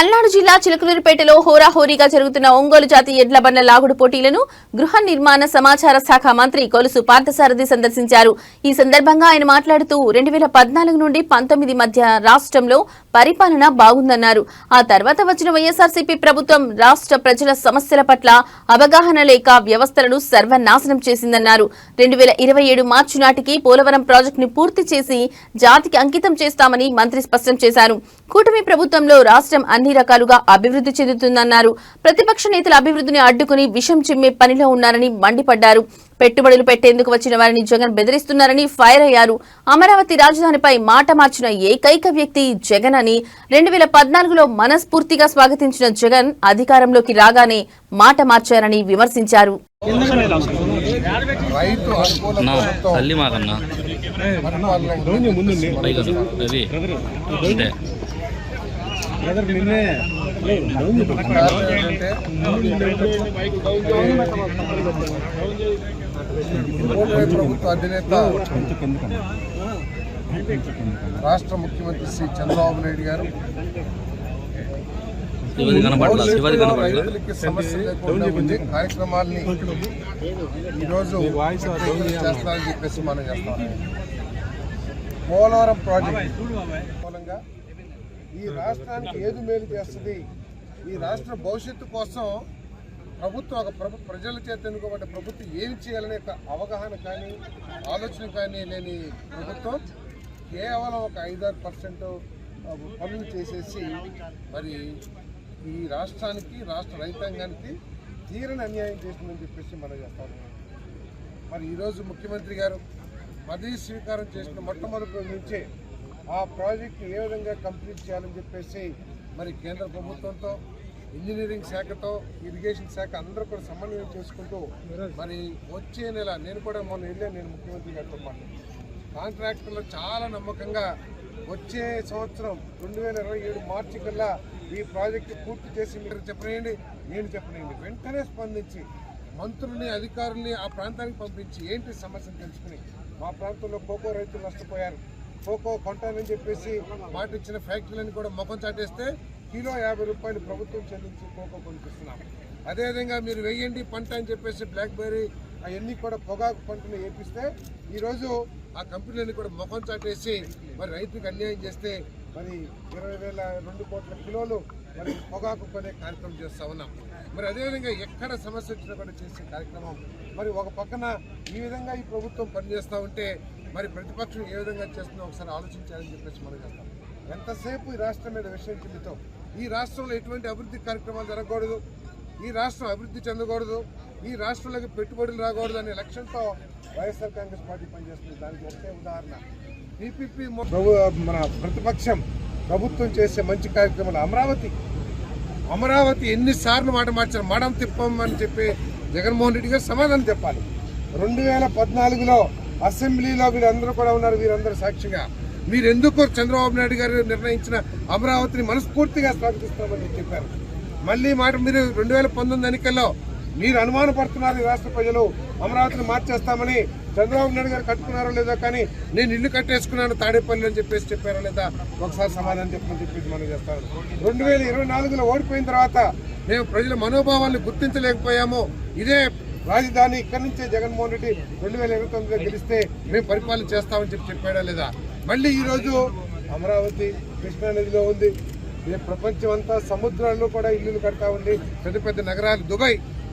పల్నాడు జిల్లా చిలకలూరిపేటలో హోరాహోరీగా జరుగుతున్న ఒంగోలు జాతి ఎడ్ల బండ్ల లాగుడు పోటీలను గృహ నిర్మాణ సమాచార శాఖ మంత్రి కొలుసు పార్థసారథి సందర్శించారు. ఈ సందర్భంగా ఆయన మాట్లాడుతూ 2014 నుండి 19 మధ్య రాష్ట్రంలో పరిపాలన బాగుందన్నారు. ఆ తర్వాత వచ్చిన వైఎస్ఆర్సీపీ ప్రభుత్వం రాష్ట్ర ప్రజల సమస్యల పట్ల అవగాహన లేక వ్యవస్థలను సర్వనాశనం చేసిందన్నారు. 2027 మార్చి నాటికి పోలవరం ప్రాజెక్టును పూర్తి చేసి జాతికి అంకితం చేస్తామని మంత్రి స్పష్టం చేశారు. కూటమి ప్రభుత్వంలో రాష్ట్రం అన్ని రకాలుగా అభివృద్ధి చెందుతుందన్నారు. ప్రతిపక్ష నేతల అభివృద్ధిని అడ్డుకుని విషం చిమ్మే పనిలో ఉన్నారని మండిపడ్డారు. పెట్టుబడులు పెట్టేందుకు వచ్చిన వారిని జగన్ బెదిరిస్తున్నారని ఫైర్ అయ్యారు. అమరావతి రాజధానిపై మాట మార్చిన ఏకైక వ్యక్తి జగన్ అని 2014లో మనస్ఫూర్తిగా స్వాగతించిన జగన్ అధికారంలోకి రాగానే మాట మార్చారని విమర్శించారు. ప్రభుత్వ అధినేత రాష్ట్ర ముఖ్యమంత్రి శ్రీ చంద్రబాబు నాయుడు గారు రైతులకి సమస్య లేకుండా ఉండే కార్యక్రమాలని ఈరోజు చేస్తారని చెప్పేసి మనం చేస్తాం. పోలవరం ప్రాజెక్టు మూలంగా ఈ రాష్ట్రానికి ఏది మేలు చేస్తుంది, ఈ రాష్ట్ర భవిష్యత్తు కోసం ప్రభుత్వం ప్రజల చేత ఎన్నుకోబడ్డ ప్రభుత్వం ఏమి చేయాలనే అవగాహన కానీ ఆలోచన కానీ లేని ప్రభుత్వం కేవలం ఒక 5-6% పనులు చేసేసి మరి ఈ రాష్ట్రానికి రాష్ట్ర రైతాంగానికి తీరని అన్యాయం చేసిందని చెప్పేసి మనం చేస్తాము. మరి ఈరోజు ముఖ్యమంత్రి గారు పదవి స్వీకారం చేసిన మొట్టమొదటి రోజు నుంచే ఆ ప్రాజెక్టు ఏ విధంగా కంప్లీట్ చేయాలని చెప్పేసి మరి కేంద్ర ప్రభుత్వంతో ఇంజనీరింగ్ శాఖతో ఇరిగేషన్ శాఖ అందరూ కూడా సమన్వయం చేసుకుంటూ మరి వచ్చే నెల నేను కూడా మొన్న వెళ్ళాను, నేను ముఖ్యమంత్రి గారితో పాటు కాంట్రాక్టర్లు చాలా నమ్మకంగా వచ్చే సంవత్సరం 2027 మార్చి కల్లా ఈ ప్రాజెక్టు పూర్తి చేసి మీరు చెప్పనేయండి, నేను చెప్పనేయండి వెంటనే స్పందించి మంత్రుల్ని అధికారుల్ని ఆ ప్రాంతానికి పంపించి ఏంటి సమస్యను తెలుసుకుని మా ప్రాంతంలో కోకో రైతులు నష్టపోయారు, కోకో కొంటానని చెప్పేసి మాట ఇచ్చిన ఫ్యాక్టరీలను కూడా ముఖం చాటేస్తే కిలో 50 రూపాయలు ప్రభుత్వం చెల్లించి కోకో కొనిపిస్తున్నాం. అదేవిధంగా మీరు వేయండి పంట అని చెప్పేసి బ్లాక్బెర్రీ అవన్నీ కూడా పొగాకు పంటను వేపిస్తే ఈరోజు ఆ కంపెనీలన్నీ కూడా ముఖం చాటేసి మరి రైతులకు అన్యాయం చేస్తే మరి 20,2 కోట్ల కిలోలు మరి పొగాకు కొనే కార్యక్రమం చేస్తూ ఉన్నాం. మరి అదేవిధంగా ఎక్కడ సమస్య వచ్చినా కూడా చేసే కార్యక్రమం మరి ఒక పక్కన ఈ విధంగా ఈ ప్రభుత్వం పనిచేస్తూ ఉంటే మరి ప్రతిపక్షం ఏ విధంగా చేస్తుందో ఒకసారి ఆలోచించాలని చెప్పేసి మనం చేస్తాం. ఎంతసేపు ఈ రాష్ట్రం మీద విషయం చెల్లితో ఈ రాష్ట్రంలో ఎటువంటి అభివృద్ధి కార్యక్రమాలు జరగకూడదు, ఈ రాష్ట్రం అభివృద్ధి చెందకూడదు, ఈ రాష్ట్రంలోకి పెట్టుబడులు రాకూడదు అనే లక్ష్యంతో వైఎస్ఆర్ కాంగ్రెస్ పార్టీ పనిచేస్తుంది. దానికి ఒకే ఉదాహరణ టీపీపీ మన ప్రతిపక్షం ప్రభుత్వం చేసే మంచి కార్యక్రమాలు అమరావతి ఎన్నిసార్లు మాట మార్చారు, మడం తిప్పమని చెప్పి జగన్మోహన్ రెడ్డి గారు సమాధానం చెప్పాలి. 2014లో అసెంబ్లీలో వీరందరూ కూడా ఉన్నారు, వీరందరూ సాక్షిగా మీరు ఎందుకు చంద్రబాబు నాయుడు గారు నిర్ణయించిన అమరావతిని మనస్ఫూర్తిగా స్వాగతిస్తామని చెప్పారు. మళ్ళీ మాట మీరు 2019 ఎన్నికల్లో మీరు అనుమానపడుతున్నారు ఈ రాష్ట్ర ప్రజలు అమరావతిని మార్చేస్తామని. చంద్రబాబు నాయుడు గారు కట్టుకున్నారో లేదో కానీ నేను ఇల్లు కట్టేసుకున్నాను తాడేపల్లి అని చెప్పేసి చెప్పారో లేదా ఒకసారి సమాధానం చెప్పమని చెప్పేసి మనం చేస్తాను. 2024లో ఓడిపోయిన తర్వాత మేము ప్రజల మనోభావాలను గుర్తించలేకపోయాము, ఇదే రాజధాని ఇక్కడి నుంచే జగన్మోహన్ రెడ్డి 2029లో గెలిస్తే మేము పరిపాలన చేస్తామని చెప్పాడా లేదా. మళ్ళీ ఈరోజు అమరావతి కృష్ణానదిలో ఉంది, ప్రపంచం అంతా సముద్రాల్లో కూడా ఇల్లులు కడతా ఉంది, పెద్ద పెద్ద నగరాలు దుబాయ్